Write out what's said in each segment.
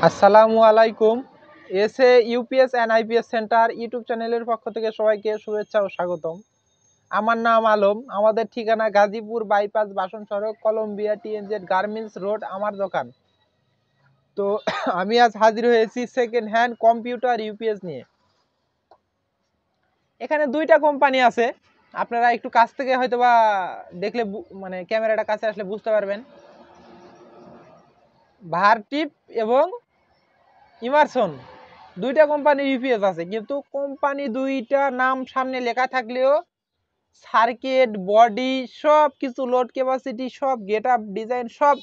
আসসালামু আলাইকুম। SA UPS and IPS centre YouTube চ্যানেলের পক্ষ থেকে সবাইকে শুভেচ্ছা ও স্বাগতম। আমার নাম আলম। আমাদের ঠিকানা গাজীপুর বাইপাস বাসন সড়ক, কলম্বিয়া টিএনজেড গার্মেন্টস রোড, আমার দোকান। তো আমি আজ হাজির হয়েছি সেকেন্ড হ্যান্ড কম্পিউটার ইউপিএস নিয়ে। এখানে দুইটা কোম্পানি আছে, আপনারা একটু কাছ থেকে হয়তোবা দেখলে মানে ক্যামেরাটা কাছে আসলে বুঝতে পারবেন। ভার্টিপ এবং ইমারসন, দুইটা কোম্পানির ইউপিএস আছে, কিন্তু কোম্পানি দুইটা নাম সামনে লেখা থাকলেও সার্কিট বডি সব কিছু, লোড ক্যাপাসিটি সব, গেট আপ ডিজাইন সব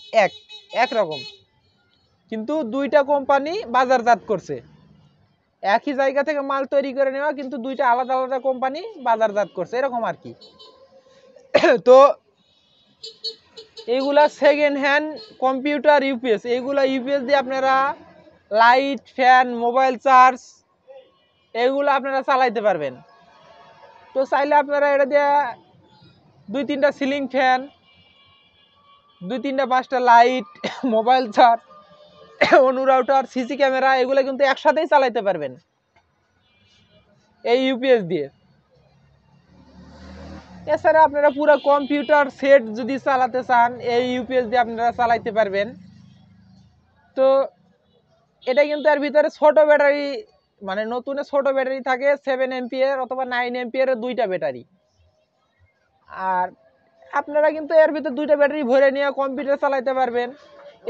এক রকম, কিন্তু দুইটা কোম্পানি বাজারজাত করছে। একই জায়গা থেকে মাল তৈরি করে নেওয়া, কিন্তু দুইটা আলাদা আলাদা কোম্পানি বাজারজাত করছে, এরকম আর কি। তো এইগুলা সেকেন্ড হ্যান্ড কম্পিউটার ইউপিএস, এইগুলা ইউপিএস দিয়ে আপনারা লাইট, ফ্যান, মোবাইল চার্জ এগুলো আপনারা চালাইতে পারবেন। তো চাইলে আপনারা এটা দিয়ে 2-3টা সিলিং ফ্যান, 2-3টা 5টা লাইট, মোবাইল চার্জ, অনুরাউটার, সিসি ক্যামেরা এগুলো কিন্তু একসাথেই চালাইতে পারবেন এই ইউপিএস দিয়ে। এছাড়া আপনারা পুরো কম্পিউটার সেট যদি চালাতে চান, এই ইউপিএস দিয়ে আপনারা চালাইতে পারবেন। তো এটা কিন্তু এর ভিতরে ছোট ব্যাটারি, মানে নতুনে ছোট ব্যাটারি থাকে 7 এমপিয়ার অথবা 9 এমপিয়ারের দুইটা ব্যাটারি। আর আপনারা কিন্তু এর ভিতরে দুইটা ব্যাটারি ভরে নিয়ে কম্পিউটার চালাইতে পারবেন।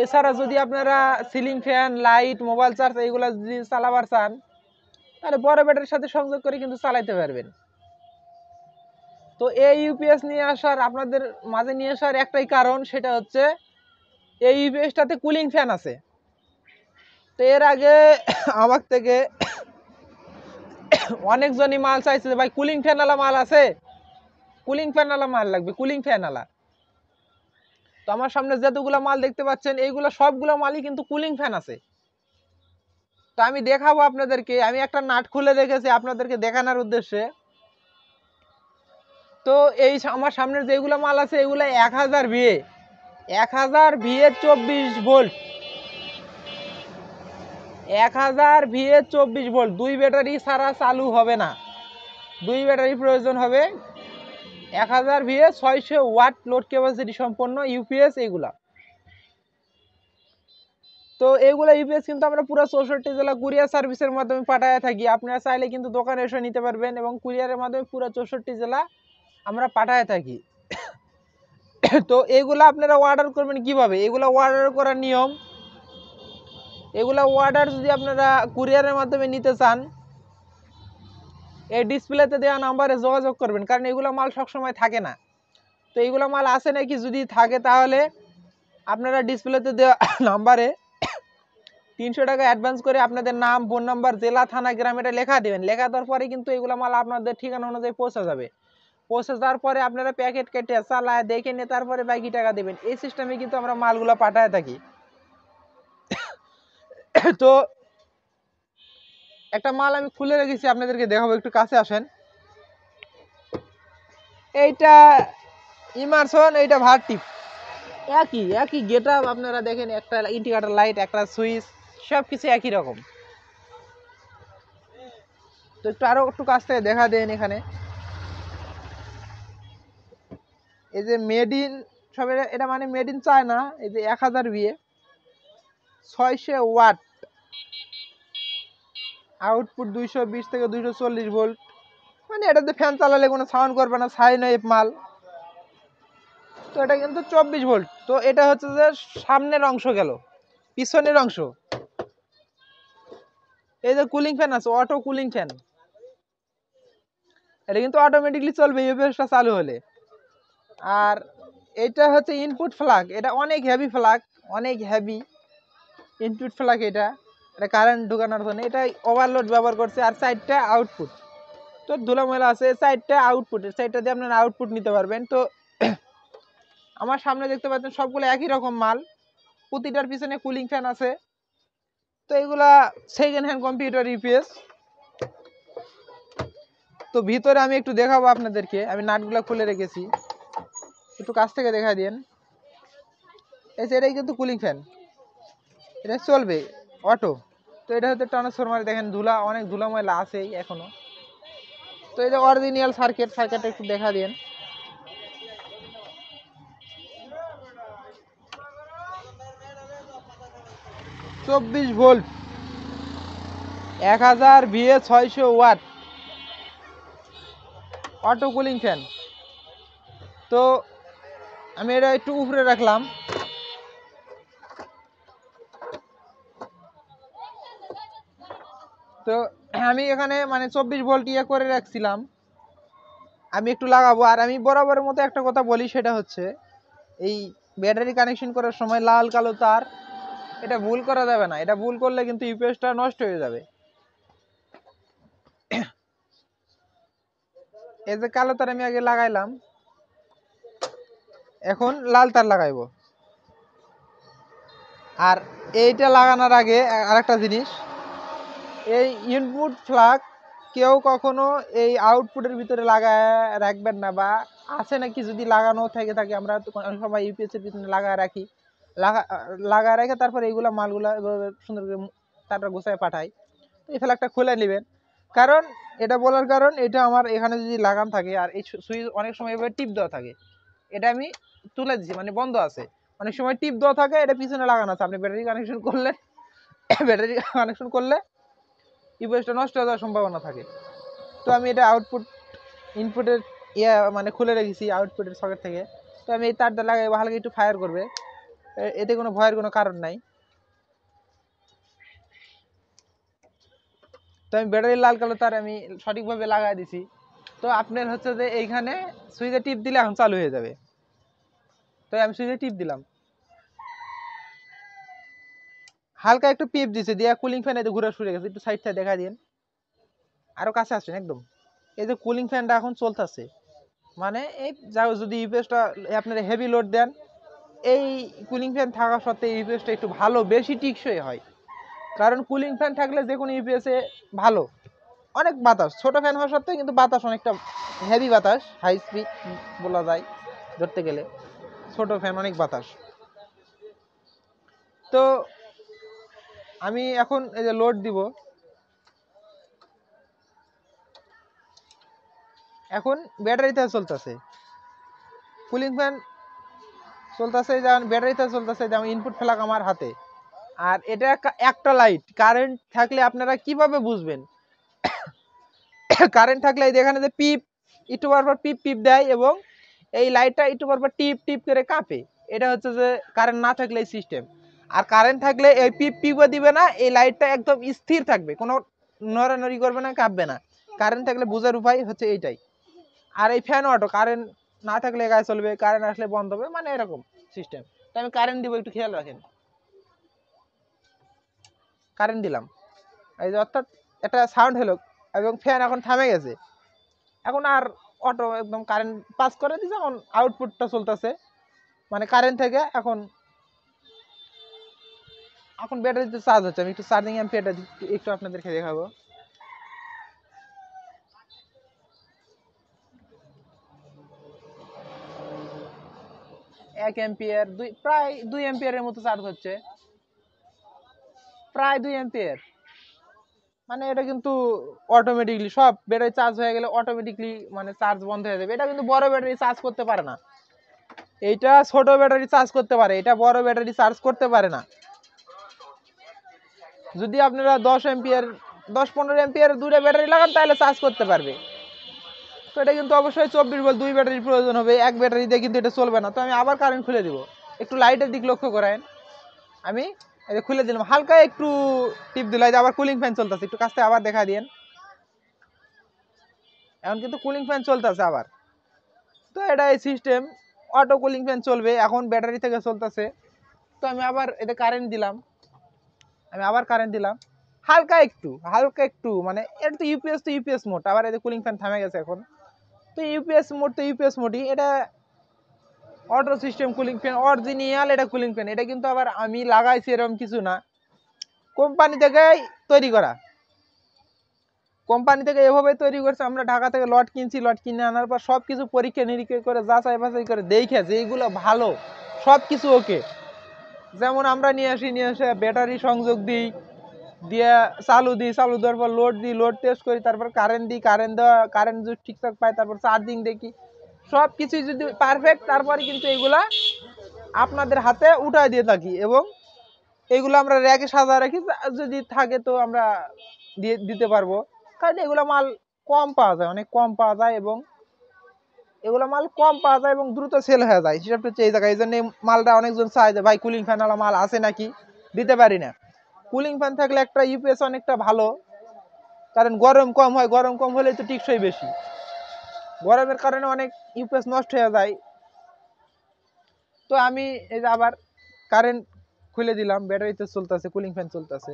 এছাড়া যদি আপনারা ceiling fan, light, mobile charge এইগুলো যদি চালাবার চান, তাহলে বড় ব্যাটারির সাথে সংযোগ করে কিন্তু চালাইতে পারবেন। তো এই ইউপিএস নিয়ে আসার, আপনাদের মাঝে নিয়ে আসার একটাই কারণ, সেটা হচ্ছে এই ইউপিএসটাতে কুলিং ফ্যান আছে। তো এর আগে আমার থেকে অনেকজনই মাল চাইছে, ভাই কুলিং ফ্যান আলা মাল আছে, কুলিং ফ্যান আলা মাল লাগবে, কুলিং ফ্যান আলা। তো আমার সামনে যতগুলো মাল দেখতে পাচ্ছেন, এইগুলো সবগুলো মালই কিন্তু কুলিং ফ্যান আছে। তো আমি দেখাবো আপনাদেরকে, আমি একটা নাট খুলে রেখেছি আপনাদেরকে দেখানোর উদ্দেশ্যে। তো এই আমার সামনের যেগুলো মাল আছে, এগুলো 1000 VA, 1000 VA 24 volt, 1000 VA 24 volt. দুই ব্যাটারি ছাড়া চালু হবে না, দুই ব্যাটারি প্রয়োজন হবে। 1000 ভিএ 600 ওয়াট লোড ক্যাপাসিটি সম্পন্ন ইউপিএস এগুলা। তো এইগুলো ইউপিএস কিন্তু আমরা পুরো 64 জেলা কুরিয়ার সার্ভিসের মাধ্যমে পাঠায় থাকি। আপনারা চাইলে কিন্তু দোকানে এসে নিতে পারবেন, এবং কুরিয়ারের মাধ্যমে পুরো 64 জেলা আমরা পাঠায় থাকি। তো এগুলো আপনারা অর্ডার করবেন কিভাবে? এগুলো অর্ডার করার নিয়ম, এগুলো অর্ডার যদি আপনারা কুরিয়ারের মাধ্যমে নিতে চান, এই ডিসপ্লেতে দেওয়া নাম্বারে যোগাযোগ করবেন, কারণ এগুলো মাল সবসময় থাকে না। তো এইগুলো মাল আছে নাকি, যদি থাকে তাহলে আপনারা ডিসপ্লেতে দেওয়া নাম্বারে 300 টাকা অ্যাডভান্স করে আপনাদের নাম, ফোন নাম্বার, জেলা, থানা, গ্রাম এটা লেখা দেবেন। লেখা দেওয়ার পরে কিন্তু এগুলো মাল আপনাদের ঠিকানা অনুযায়ী পৌঁছে যাবে। পৌঁছে যাওয়ার পরে আপনারা প্যাকেট কেটে চালায় দেখে নিয়ে তারপরে বাকি টাকা দেবেন। এই সিস্টেমে কিন্তু আমরা মালগুলো পাঠায় থাকি। তো একটা মাল আমি খুলে রেখেছি, আপনাদেরকে দেখাবো, একটু কাছে আসেন। এইটা ইমারসন, এইটা ভার্টিপ, একই গেট আপ। আপনারা দেখেন, একটা ইন্ডিকেটর লাইট, একটা সুইচ, সব কিছু একই রকম। তো একটু আরো একটু কাছ থেকে দেখা দেন। এখানে এই যে মেড ইন, সব এটা মানে মেড ইন চায়না। এই যে 1000 ভিএ 600 ওয়াট, আউটপুট 220 থেকে 240 ভোল্ট। মানে এটাতে ফ্যান চালালে কোনো সাউন্ড করবে না, সাইন ওয়েভ মাল। তো এটা কিন্তু 24 ভোল্ট। তো এটা হচ্ছে যে সামনের অংশ গেল, পিছনের অংশ এই যে কুলিং ফ্যান আছে, অটো কুলিং ফ্যান, এটা কিন্তু অটোমেটিকলি চলবে ইউপিএসটা চালু হলে। আর এটা হচ্ছে ইনপুট ফ্ল্যাগ, এটা অনেক হেভি ফ্ল্যাগ, অনেক হেভি ইনপুট ফ্ল্যাগ। এটা কারেন্ট ঢোকানোর জন্য, এটা ওভারলোড ব্যবহার করছে। আর সাইডটা আউটপুট, তো ধুলাময়লা আছে, সাইডটা আউটপুট, সাইডটা দিয়ে আপনারা আউটপুট নিতে পারবেন। তো আমার সামনে দেখতে পাচ্ছেন সবগুলো একই রকম মাল, প্রতিটার পিছনে কুলিং ফ্যান আছে। তো এগুলা সেকেন্ড হ্যান্ড কম্পিউটার ইউপিএস। তো ভিতরে আমি একটু দেখাবো আপনাদেরকে, আমি নাটগুলো খুলে রেখেছি, একটু কাছ থেকে দেখা দিন। এটাই কিন্তু কুলিং ফ্যান, এটা চলবে অটো। তো এটা হচ্ছে ট্রান্সফরমার, দেখেন ধুলা, অনেক ধুলা ময়লা আছেই এখনো। তো এই যে অরিজিনাল সার্কিটটা একটু দেখা দিন। চব্বিশ volt 1000 VA 600 watt auto cooling fan. তো আমি এটা একটু উপরে রাখলাম। তো আমি এখানে মানে 24 ভোল্ট ইয়ে করে রাখছিলাম, আমি একটু লাগাবো। আর আমি বরাবরের মতো একটা কথা বলি, সেটা হচ্ছে এই ব্যাটারি কানেকশন করার সময় লাল কালো তার এটা ভুল করা যাবে না। এটা ভুল করলে কিন্তু ইউপিএসটা নষ্ট হয়ে যাবে। এই যে কালো তার আমি আগে লাগাইলাম, এখন লাল তার লাগাইবো। আর এইটা লাগানোর আগে আরেকটা জিনিস, এই ইনপুট প্লাগ কেউ কখনো এই আউটপুটের ভিতরে লাগায় রাখবেন না, বা আছে নাকি যদি লাগানো থেকে থাকে, আমরা তো অনেক সময় ইউপিএস এর ভিতরে লাগায় রাখি, লাগায় রেখে তারপরে এইগুলা মালগুলা সুন্দর করে তারপর গোছায় পাঠাই। তো এই ফ্ল্যাগটা খুলে নেবেন। কারণ এটা বলার কারণ, এটা আমার এখানে যদি লাগান থাকে আর এই সুইচ অনেক সময় এভাবে টিপ দেওয়া থাকে, এটা আমি তুলে দিচ্ছি মানে বন্ধ আছে, অনেক সময় টিপ দেওয়া থাকে, এটা পিছনে লাগানো আছে। আপনি ব্যাটারি কানেকশন করলে ব্যাটারি কানেকশন করলে ইউপিএসটা নষ্ট হয়ে যাওয়ার সম্ভাবনা থাকে। তো আমি এটা ইনপুটের মানে খুলে রেখেছি আউটপুটের সকেট থেকে। তো আমি এই তারটা লাগাই, হালকা একটু ফায়ার করবে, এতে কোনো ভয়ের কোনো কারণ নাই। তো আমি ব্যাটারির লাল কালো তার আমি সঠিকভাবে লাগাই দিছি। তো আপনার হচ্ছে যে এইখানে সুইচে টিপ দিলে এখন চালু হয়ে যাবে। তো আমি সুইচে টিপ দিলাম, হালকা একটু পিপ দিছে, দিয়ে কুলিং ফ্যান এই যে ঘুরে সরে গেছে। একটু সাইড থেকে দেখা দিন, আরো কাছে আসছেন একদম। এই যে কুলিং ফ্যানটা এখন চলতেছে, মানে এই যাও যদি ইউপিএসটা আপনার হেভি লোড দেন, এই কুলিং ফ্যান থাকা সত্ত্বেও ইউপিএসটা একটু ভালো বেশি টিকসই হয়। কারণ কুলিং ফ্যান থাকলে যে কোনো ইউপিএসে ভালো, অনেক বাতাস, ছোট ফ্যান হওয়া সত্ত্বেও কিন্তু বাতাস অনেকটা হেভি বাতাস, হাই স্পিড বলা যায় ধরতে গেলে, ছোট ফ্যান অনেক বাতাস। তো আমি এখন এই যে লোড দিব, এখন ব্যাটারিতে চলতেছে কুলিং ফ্যান, চলতেছে যেমন ব্যাটারিতে চলতেছে, যেমন ইনপুট ফ্ল্যাগ আমার হাতে। আর এটা একটা লাইট, কারেন্ট থাকলে আপনারা কিভাবে বুঝবেন? কারেন্ট থাকলে এই এখানে যে পিপ একটু পর পিপ পিপ দেয়, এবং এই লাইটটা একটু পর টিপ টিপ করে কাঁপে, এটা হচ্ছে যে কারেন্ট না থাকলে এই সিস্টেম। আর কারেন্ট থাকলে এই পিপ পিপও দিবে না, এই লাইটটা একদম স্থির থাকবে, কোনো নড়ানড়ি করবে না, কাঁপবে না। কারেন্ট থাকলে বোঝার উপায় হচ্ছে এইটাই। আর এই ফ্যান অটো, কারেন্ট না থাকলে গায়ে চলবে, কারেন্ট আসলে বন্ধ হবে, মানে এরকম সিস্টেম। তো আমি কারেন্ট দিব, একটু খেয়াল রাখেন। কারেন্ট দিলাম, এই যে অর্থাৎ একটা সাউন্ড হলো, এবং ফ্যান এখন থামে গেছে। এখন আর অটো একদম কারেন্ট পাস করে দিচ্ছে, এখন আউটপুটটা চলতেছে মানে কারেন্ট থেকে। এখন এখন ব্যাটারিতে চার্জ হচ্ছে, আমি একটু চার্জিং অ্যাম্পিয়ারটা একটু আপনাদেরকে দেখাবো। এক অ্যাম্পিয়ার, প্রায় 2 অ্যাম্পিয়ারের মতো চার্জ হচ্ছে, প্রায় 2 অ্যাম্পিয়ার। মানে এটা কিন্তু অটোমেটিকলি সব ব্যাটারি চার্জ হয়ে গেলে অটোমেটিকলি মানে চার্জ বন্ধ হয়ে যাবে। এটা কিন্তু বড় ব্যাটারি চার্জ করতে পারে না, এইটা ছোট ব্যাটারি চার্জ করতে পারে, এটা বড় ব্যাটারি চার্জ করতে পারে না। যদি আপনারা 10 এম্পিয়ার 10-15 এম্পিয়ার দূরে ব্যাটারি লাগান তাহলে চার্জ করতে পারবে। তো এটা কিন্তু অবশ্যই 24 ভোল্ট 2 ব্যাটারির প্রয়োজন হবে, এক ব্যাটারি দিয়ে কিন্তু এটা চলবে না। তো আমি আবার কারেন্ট খুলে দিব, একটু লাইটের দিক লক্ষ্য করেন। আমি এই খুলে দিলাম, হালকা একটু টিপ দিলাই, আবার কুলিং ফ্যান চলতেছে, একটু কাছ থেকে আবার দেখা দিন। এখন কিন্তু কুলিং ফ্যান চলতেছে আবার। তো এটা এই সিস্টেম, অটো কুলিং ফ্যান চলবে, এখন ব্যাটারি থেকে চলতেছে। তো আমি আবার এতে কারেন্ট দিলাম, আমি আবার কারেন্ট দিলাম, হালকা একটু মানে এটা তো ইউপিএস মোড। আবার এই যে কুলিং ফ্যান থামে গেছে এখন। তো ইউপিএস মোড তো ইউপিএস মোডই, এটা auto system cooling fan original. এটা কুলিং ফ্যান, এটা কিন্তু আবার আমি লাগাইছি এরকম কিছু না, কোম্পানি থেকে তৈরি করা, কোম্পানি থেকে এভাবে তৈরি করছে। আমরা ঢাকা থেকে লট কিনছি, লট কিনে আনার পর সব কিছু পরীক্ষা নিরীক্ষা করে যাচাই বাছাই করে দেখে যে এইগুলো ভালো, সব কিছু ওকে। যেমন আমরা নিয়ে আসি ব্যাটারি সংযোগ দিই, দিয়ে চালু দিই, চালু দেওয়ার পর লোড দিই, লোড টেস্ট করি, তারপর কারেন্ট দিই, কারেন্ট যদি ঠিকঠাক পাই তারপর চার্জিং দেখি, সব কিছুই যদি পারফেক্ট, তারপরে কিন্তু এগুলা আপনাদের হাতে উঠাই দিয়ে থাকি। এবং এগুলো আমরা র্যাকে সাজা রাখি, যদি থাকে তো আমরা দিয়ে দিতে পারবো, কারণ এগুলো মাল কম পাওয়া যায়, অনেক কম পাওয়া যায়, এবং এগুলো মাল কম পাওয়া যায় এবং দ্রুত সেল হয়ে যায়, সেটা হচ্ছে এই জায়গায়। এই জন্য মালটা অনেকজন চায় যে ভাই কুলিং ফ্যান মাল আছে নাকি, দিতে পারি না। কুলিং ফ্যান থাকলে একটা ইউপিএস অনেকটা ভালো, কারণ গরম কম হয়, গরম কম হলে তো টিকসই বেশি, গরমের কারণে অনেক ইউপিএস নষ্ট হয়ে যায়। তো আমি এই যে আবার কারেন্ট খুলে দিলাম, ব্যাটারিতে চলতেছে, কুলিং ফ্যান চলতেছে।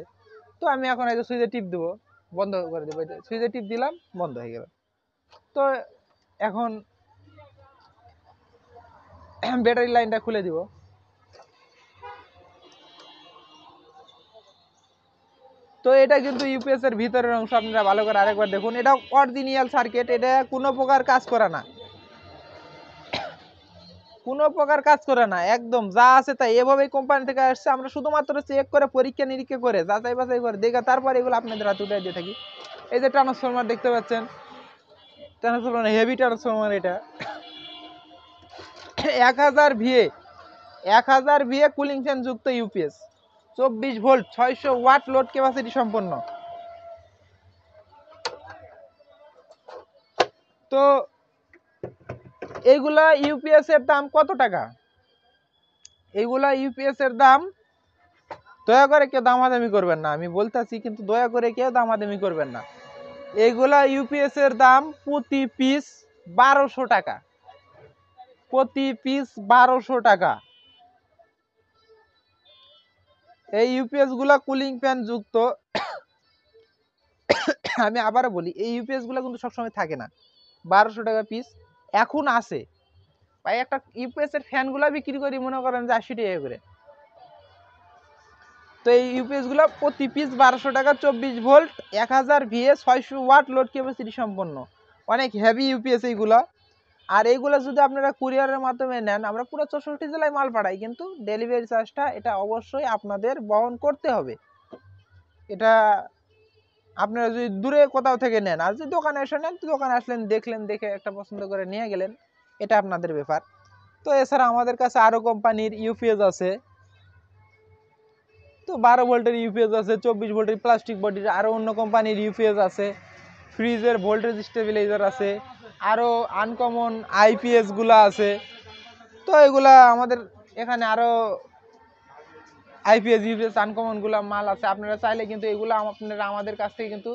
তো আমি এখন এই যে সুইচে টিপ দেবো, বন্ধ করে দেবো, সুইচে টিপ দিলাম, বন্ধ হয়ে গেল। তো এখন ব্যাটারি লাইনটা খুলে দিব। তো এটা কিন্তু ইউপিএস এর ভিতরের অংশ, আপনারা ভালো করে আরেকবার দেখুন, এটা অরিজিনাল সার্কিট, এটা কোনো প্রকার কাজ করে না, কোনো প্রকার কাজ করে না, একদম যা আছে তাই এভাবেই কোম্পানি থেকে আসছে। আমরা শুধুমাত্র চেক করে, পরীক্ষা নিরীক্ষা করে, যাচাই বাছাই করে দেখে তারপর এগুলো আপনাদের হাতে উঠে দিয়ে থাকি। এই যে ট্রান্সফরমার দেখতে পাচ্ছেন, ট্রান্সফরমার হেভি ট্রান্সফরমার, এটা 1000 ভিএ, 1000 ভিএ কুলিং ফ্যান যুক্ত UPS, 24 volt, 600 watt load capacity সম্পন্ন। তো এইগুলা ইউপিএস এর দাম কত টাকা? এইগুলা ইউপিএস এর দাম, দয়া করে কেউ দামাদামি করবেন না, আমি বলতেছি কিন্তু দয়া করে কেউ দামাদামি করবেন না। এইগুলা ইউপিএস এর দাম প্রতি পিস 1200 টাকা, প্রতি পিস 1200 টাকা। এই ইউপিএস গুলা কুলিং ফ্যান যুক্ত। আমি আবারও বলি, এই ইউপিএস গুলা কিন্তু সবসময় থাকে না, 1200 টাকা পিস এখন আছে ভাই। একটা ইউপিএস এর ফ্যান গুলা বিক্রি করি মনে করেন যে 80 টাকা করে। তো এই ইউপিএস গুলো প্রতি পিস 1200 টাকা, 24 volt, 1000 VA, 600 watt load capacity সম্পন্ন, অনেক হেভি ইউপিএস এইগুলা। আর এইগুলো যদি আপনারা কুরিয়ারের মাধ্যমে নেন, আমরা পুরো 64 জেলায় মাল পাঠাই, কিন্তু ডেলিভারি চার্জটা এটা অবশ্যই আপনাদের বহন করতে হবে। এটা আপনারা যদি দূরে কোথাও থেকে নেন, আর যদি দোকানে এসে নেন, তো দোকানে আসলেন, দেখলেন, দেখে একটা পছন্দ করে নিয়ে গেলেন, এটা আপনাদের ব্যাপার। তো এছাড়া আমাদের কাছে আরও কোম্পানির ইউপিএস আছে। তো 12 ভোল্টের ইউপিএস আছে, 24 ভোল্টের প্লাস্টিক বডির, আরও অন্য কোম্পানির ইউপিএস আছে, ফ্রিজের ভোল্টেজ স্টেবিলাইজার আছে, আরও আনকমন আইপিএসগুলো আছে। তো এগুলা আমাদের এখানে আরও আইপিএস ইউপিএস আনকমনগুলো মাল আছে। আপনারা চাইলে কিন্তু এগুলো আপনারা আমাদের কাছ থেকে কিন্তু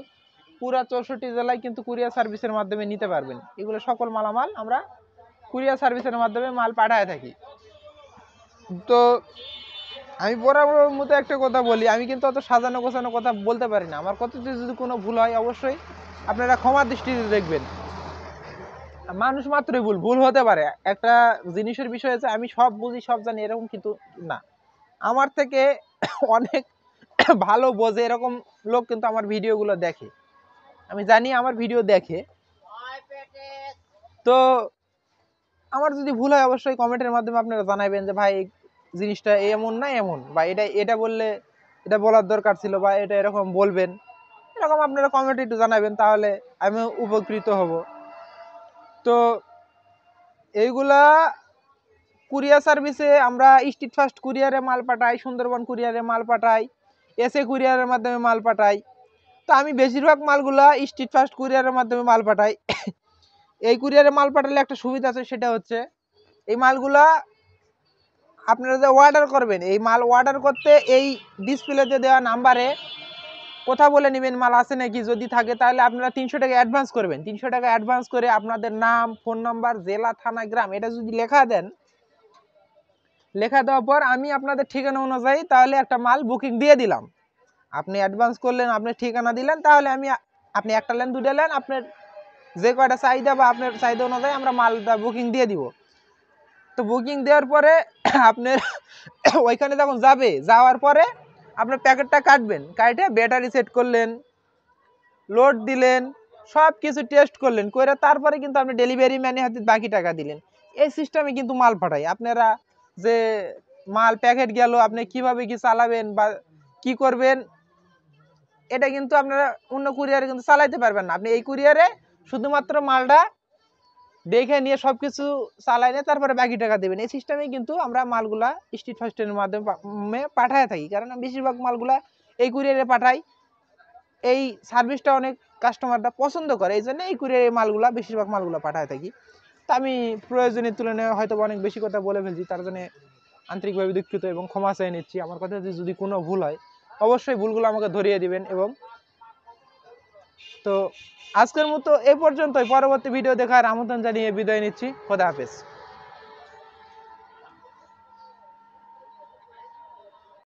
পুরা 64 জেলায় কিন্তু কুরিয়ার সার্ভিসের মাধ্যমে নিতে পারবেন। এগুলো সকল মালামাল আমরা কুরিয়ার সার্ভিসের মাধ্যমে মাল পাঠায় থাকি। তো আমি বরাবর মতো একটা কথা বলি, আমি কিন্তু অত সাজানো গোছানো কথা বলতে পারি না, আমার কথাতে যদি কোনো ভুল হয় অবশ্যই আপনারা ক্ষমা দৃষ্টিতে দেখবেন। মানুষ মাত্রই ভুল, ভুল হতে পারে, একটা জিনিসের বিষয় আছে আমি সব বুঝি সব জানি এরকম কিন্তু না। আমার থেকে অনেক ভালো বোঝে এরকম লোক কিন্তু আমার ভিডিওগুলো দেখে, আমি জানি আমার ভিডিও দেখে। তো আমার যদি ভুল হয় অবশ্যই কমেন্টের মাধ্যমে আপনারা জানাবেন যে ভাই জিনিসটা এমন না এমন, বা এটা এটা বললে এটা বলার দরকার ছিল, বা এটা এরকম বলবেন, এরকম আপনারা কমেন্টে একটু জানাবেন, তাহলে আমি উপকৃত হব। তো এইগুলা কুরিয়ার সার্ভিসে আমরা স্ট্রিট ফাস্ট কুরিয়ারে মাল পাঠাই, সুন্দরবন কুরিয়ারে মাল পাঠাই, এসএ কুরিয়ারের মাধ্যমে মাল পাঠাই। তো আমি বেশিরভাগ মালগুলা স্ট্রিট ফাস্ট কুরিয়ারের মাধ্যমে মাল পাঠাই। এই কুরিয়ারে মাল পাঠালে একটা সুবিধা আছে, সেটা হচ্ছে এই মালগুলা আপনারা যে অর্ডার করবেন, এই মাল অর্ডার করতে এই ডিসপ্লেতে দেওয়া নাম্বারে কথা বলে নেবেন মাল আছে নাকি, যদি থাকে তাহলে আপনারা 300 টাকা অ্যাডভান্স করবেন। 300 টাকা অ্যাডভান্স করে আপনাদের নাম, ফোন নাম্বার, জেলা, থানা, গ্রাম এটা যদি লেখা দেন, লেখা দেওয়ার পর আমি আপনাদের ঠিকানা অনুযায়ী তাহলে একটা মাল বুকিং দিয়ে দিলাম। আপনি অ্যাডভান্স করলেন, আপনি ঠিকানা দিলেন, তাহলে আমি আপনি একটা লেন দুটো লেন, আপনার যে কয়টা চাহিদা বা আপনার চাহিদা অনুযায়ী আমরা মালটা বুকিং দিয়ে দিব। তো বুকিং দেওয়ার পরে আপনার ওইখানে যখন যাবে, যাওয়ার পরে আপনার প্যাকেটটা কাটবেন, কাটে ব্যাটারি সেট করলেন, লোড দিলেন, সব কিছু টেস্ট করলেন, করে তারপরে কিন্তু আপনি ডেলিভারি ম্যানের হাতে বাকি টাকা দিলেন। এই সিস্টেমে কিন্তু মাল পাঠাই। আপনারা যে মাল প্যাকেট গেল, আপনি কিভাবে কি চালাবেন বা কি করবেন, এটা কিন্তু আপনারা অন্য কুরিয়ারে কিন্তু চালাইতে পারবেন না। আপনি এই কুরিয়ারে শুধুমাত্র মালটা দেখে নিয়ে সবকিছু চালাই নিয়ে তারপরে বাকি টাকা দেবেন। এই সিস্টেমে কিন্তু আমরা মালগুলা স্ট্রিট ফাস্টের মাধ্যমে পাঠায় থাকি, কারণ বেশিরভাগ মালগুলা এই কুরিয়ারে পাঠাই। এই সার্ভিসটা অনেক কাস্টমাররা পছন্দ করে, এই জন্য এই কুরিয়ারে মালগুলা বেশিরভাগ মালগুলা পাঠায় থাকি। তা আমি প্রয়োজনের তুলনায় হয়তো অনেক বেশি কথা বলে ফেলছি, তার জন্য আন্তরিকভাবে দুঃখিত এবং ক্ষমা চেয়ে নিচ্ছি। আমার কথাতে যদি কোনো ভুল হয় অবশ্যই ভুলগুলো আমাকে ধরিয়ে দিবেন। এবং তো আজকের মতো এ পর্যন্তই, পরবর্তী ভিডিও দেখার আমন্ত্রণ জানিয়ে বিদায় নিচ্ছি। খোদা হাফেজ।